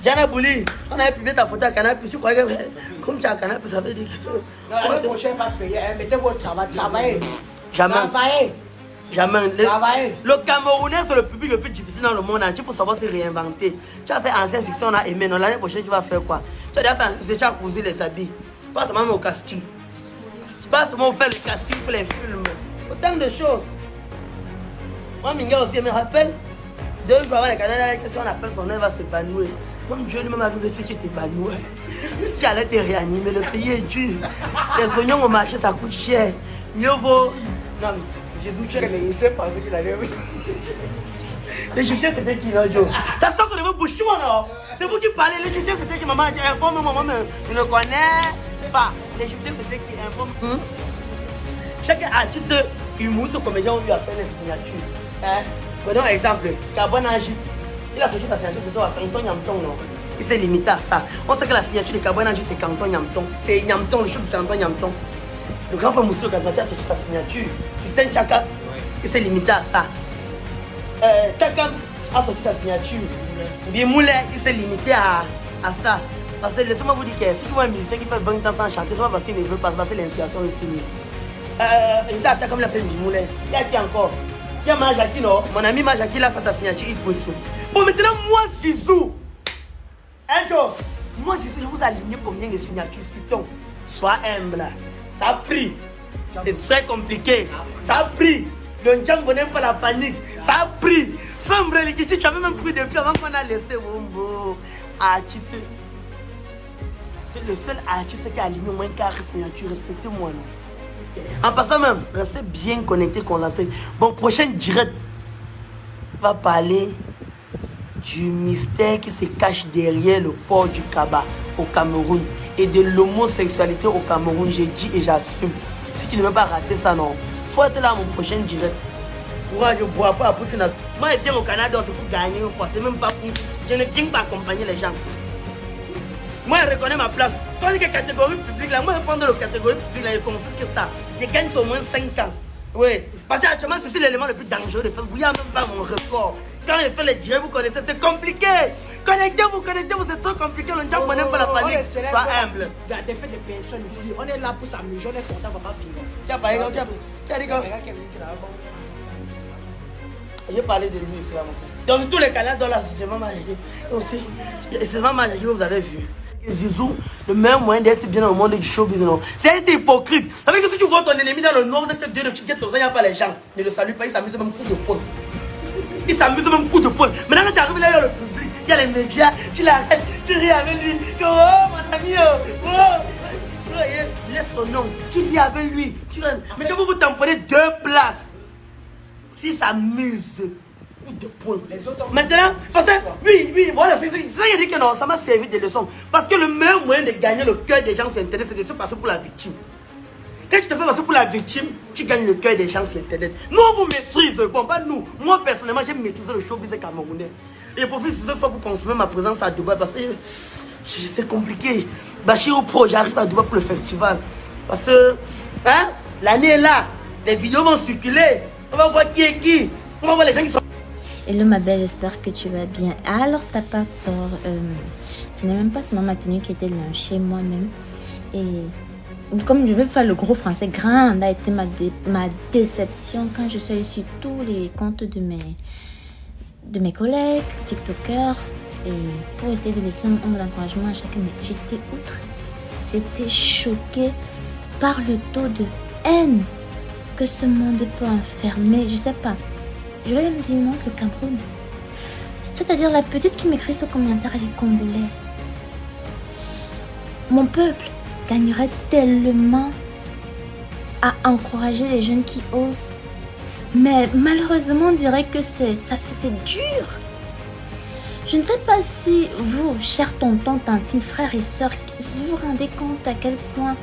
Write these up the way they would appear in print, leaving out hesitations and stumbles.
Jana Bouli, on a publié ta photo à Canal+, je crois que comme tu as Canal+, ça veut dire que... Non, l'année prochaine, pas se payer, mettez votre travail, travaillez. Jamais. Travaillez. Jamais. Travaillez. Le Camerounais, c'est le public le plus difficile dans le monde entier. Il faut savoir se réinventer. Tu as fait ancien succès, on a aimé. Non, l'année prochaine, tu vas faire quoi? Tu as déjà fait ancien succès, tu as cousu les habits. Pas seulement au casting. Pas seulement faire le casting pour les films. Autant de choses. Moi, Minga aussi, me rappelle, 2 jours avant le Canada, si on appelle son œuvre va s'épanouir. Comme Dieu lui-même a vu que si tu t'épanouis, tu allais te réanimer. Le pays est dur. Les oignons au marché, ça coûte cher. Mieux vaut. Non, Jésus, tu es. Il s'est pensé qu'il allait. L'Égyptien, c'était qui, non, Joe? Ça sent qu'on est bouche, non? C'est vous qui parlez. L'Égyptien, c'était qui? Maman a dit informe, maman, mais je ne connais pas. L'Égyptien, c'était qui? Informe. Chaque artiste, humoriste, comédien, on lui a fait les signatures. Hein? Prenons exemple, Carbonage. Il a sorti sa signature, c'était à Canton Yamton, non? Il s'est limité à ça. On sait que la signature de Carbonage, c'est Canton Yamton. C'est Yamton, le chef du Canton Yamton. Le grand frère Moussou Kazati a sorti sa signature. Système Chaka, il s'est limité à ça. Chaka a sorti sa signature. Bimoulé, il s'est limité à ça. Parce que laissez-moi vous dire que si tu vois un musicien qui fait 20 ans sans chanter, c'est pas parce qu'il ne veut pas, parce que l'inspiration est finie. Il t'a attaqué comme il a fait Bimoulé. Il y a qui encore? Il y a Majaki, non? Mon ami Majaki, il a fait sa signature, il pousse. Bon, maintenant, moi, Zizou. Hein, Joe? Moi, Zizou, je vous ai aligné combien de signatures, citons? Sois humble. Ça a pris. C'est très compliqué. Ça a pris. Le Django n'aime pas la panique. Ça a pris. Femme religieux, tu avais même pris depuis avant qu'on a laissé Wombo. Artiste. C'est le seul artiste qui a aligné au moins 4 signatures. Respectez-moi, non? En passant même, restez bien connectés, concentrés. Bon, prochaine direct va parler du mystère qui se cache derrière le port du Kaba au Cameroun et de l'homosexualité au Cameroun. J'ai dit et j'assume. Si tu ne veux pas rater ça, non. Faut être là à mon prochain direct. Courage, je ne bois pas. Moi, je viens au Canada, c'est pour gagner une fois. C'est même pas pour. Je ne viens pas accompagner les gens. Moi, je reconnais ma place. Quand il y a catégorie publique, là, moi, je prends de la catégorie publique, là, je confisque ça. Je gagne au moins 5 ans. Oui. Parce que actuellement, c'est l'élément le plus dangereux de faire. Vous n'avez même pas mon record. Quand je fais les directs, vous connaissez, c'est compliqué. Connectez-vous, c'est trop compliqué. Le diable n'aime pas la panique. Sois humble. Il y a des faits de personnes ici. On est là pour s'amuser, on est content, on va pas finir. Tu as parlé, tu as dit quoi? J'ai parlé de lui ici, là, mon frère. Dans tous les canaux, dans la société, aussi, c'est maman que vous avez vu. Zizou, le meilleur moyen d'être bien dans le monde du showbiz, non? C'est être hypocrite. Ça veut dire que si tu vois ton ennemi dans le noir, tu te dis de chiquette, il n'y a pas les gens. Ne le salue pas, il s'amuse même coup de poing. Il s'amuse même coup de poing. Maintenant, quand tu arrives là, il y a le public, il y a les médias, tu l'arrêtes, tu ris avec lui. Oh, mon ami, oh. Laisse son nom, tu ris avec lui. Mais quand vous tamponnez 2 places, s'il s'amuse. De poing. Maintenant, parce que, oui, voilà, c'est ça, il dit que non, ça m'a servi de leçon. Parce que le meilleur moyen de gagner le cœur des gens sur Internet, c'est de se passer pour la victime. Quand tu te fais passer pour la victime, tu gagnes le cœur des gens sur Internet. Nous, on vous maîtrise, bon, pas nous. Moi, personnellement, j'ai maîtrisé le showbiz camerounais. Et je profite de ça pour consommer ma présence à Dubaï parce que c'est compliqué. Bachir Pro, j'arrive à Dubaï pour le festival. Parce que, hein, l'année est là, les vidéos vont circuler. On va voir qui est qui. On va voir les gens qui sont. Hello ma belle, j'espère que tu vas bien. Alors t'as pas tort, ce n'est même pas seulement ma tenue qui était lynchée moi-même. Et comme je veux faire le gros français, grande a été ma déception quand je suis allée sur tous les comptes de mes collègues, TikTokers, et pour essayer de laisser un mot d'encouragement à chacun. Mais j'étais outrée, j'étais choquée par le taux de haine que ce monde peut enfermer, je sais pas. Je vais me dire, montre le Cameroun. C'est-à-dire la petite qui m'écrit ce commentaire, elle est congolaise. Mon peuple gagnerait tellement à encourager les jeunes qui osent. Mais malheureusement, on dirait que c'est dur. Je ne sais pas si vous, chers tontons, tantines, frères et sœurs, vous vous rendez compte à quel point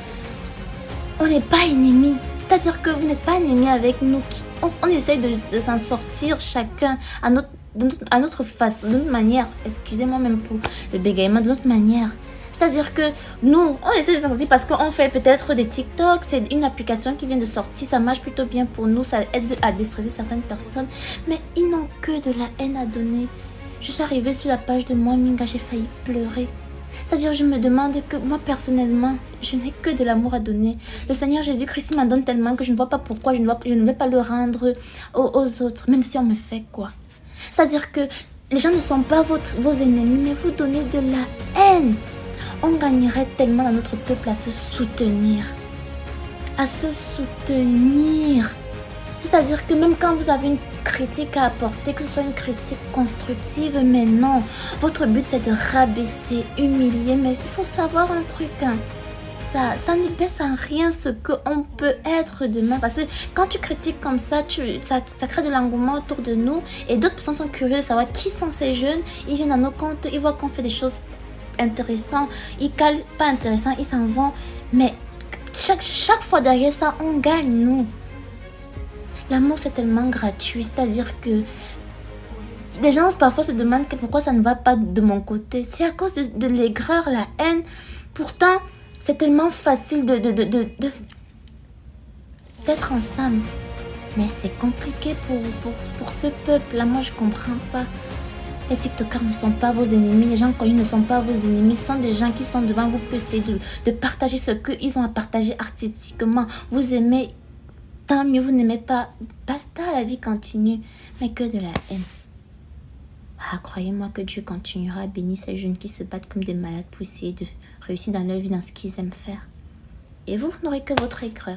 on n'est pas ennemis. C'est-à-dire que vous n'êtes pas ennemis avec nous. On essaye de s'en sortir chacun à notre façon, de notre manière. Excusez-moi même pour le bégaiement, de notre manière. C'est-à-dire que nous, on essaie de s'en sortir parce qu'on fait peut-être des TikTok. C'est une application qui vient de sortir. Ça marche plutôt bien pour nous. Ça aide à déstresser certaines personnes. Mais ils n'ont que de la haine à donner. Je suis arrivée sur la page de Moi Minga, j'ai failli pleurer. C'est-à-dire, je me demande que moi, personnellement, je n'ai que de l'amour à donner. Le Seigneur Jésus-Christ m'en donne tellement que je ne vois pas pourquoi je ne vais pas le rendre aux autres, même si on me fait quoi. C'est-à-dire que les gens ne sont pas vos ennemis, mais vous donnez de la haine. On gagnerait tellement dans notre peuple à se soutenir. À se soutenir. C'est-à-dire que même quand vous avez une critique à apporter, que ce soit une critique constructive, mais non, votre but c'est de rabaisser, humilier, mais il faut savoir un truc, hein. Ça ne baisse en rien ce qu'on peut être demain, parce que quand tu critiques comme ça, ça crée de l'engouement autour de nous, et d'autres personnes sont curieuses de savoir qui sont ces jeunes, ils viennent à nos comptes, ils voient qu'on fait des choses intéressantes, ils calent pas intéressantes, ils s'en vont, mais chaque fois derrière ça, on gagne nous. L'amour c'est tellement gratuit, c'est-à-dire que les gens parfois se demandent pourquoi ça ne va pas de mon côté. C'est à cause de l'aigreur, la haine. Pourtant, c'est tellement facile d'être ensemble. Mais c'est compliqué pour ce peuple-là. Moi, je comprends pas. Les TikTokers ne sont pas vos ennemis. Les gens connus ne sont pas vos ennemis. Ce sont des gens qui sont devant vous pour essayer de partager ce qu'ils ont à partager artistiquement. Vous aimez... Tant mieux, vous n'aimez pas, basta, la vie continue. Mais que de la haine. Ah, croyez-moi que Dieu continuera à bénir ces jeunes qui se battent comme des malades pour essayer de réussir dans leur vie, dans ce qu'ils aiment faire. Et vous n'aurez que votre aigreur.